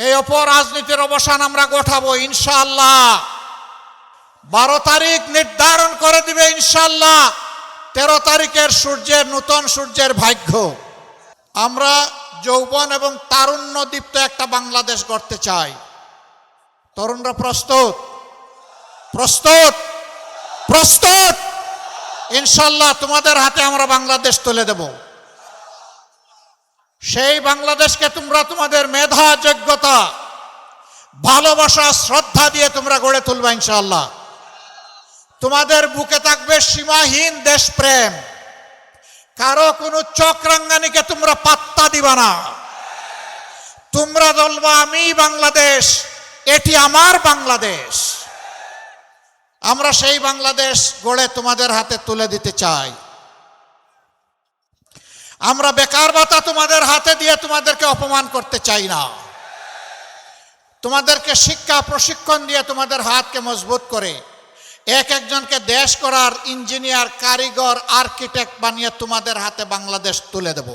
এই অপরাজনীতির অবসান আমরা ঘটাবো ইনশাআল্লাহ। 12 তারিখ নির্ধারণ করে দিবে ইনশাআল্লাহ 13 তারিখের সূর্যের, নূতন সূর্যের ভাগ্য। আমরা যৌবন এবং তারুণ্য দীপ্ত একটা বাংলাদেশ গড়তে চাই। তরুণরা প্রস্তুত? প্রস্তুত? প্রস্তুত? ইনশাআল্লাহ তোমাদের হাতে আমরা বাংলাদেশ তুলে দেব। সেই বাংলাদেশকে তোমরা তোমাদের মেধা, যোগ্যতা, ভালোবাসা, শ্রদ্ধা দিয়ে তোমরা গড়ে তুলবে ইনশাআল্লাহ। তোমাদের বুকে থাকবে সীমাহীন দেশপ্রেম। কারো কোনো চক্রাঙ্গানিকে তোমরা পাত্তা দিবা না। তোমরা বলবা আমি বাংলাদেশ, এটি আমার বাংলাদেশ। আমরা সেই বাংলাদেশ গড়ে তোমাদের হাতে তুলে দিতে চাই। আমরা বেকার ভাতা তোমাদের হাতে দিয়ে তোমাদেরকে অপমান করতে চাই না। তোমাদেরকে শিক্ষা প্রশিক্ষণ দিয়ে তোমাদের হাতকে মজবুত করে এক একজনকে দেশ করার ইঞ্জিনিয়ার, কারিগর, আর্কিটেক্ট বানিয়ে তোমাদের হাতে বাংলাদেশ তুলে দেব।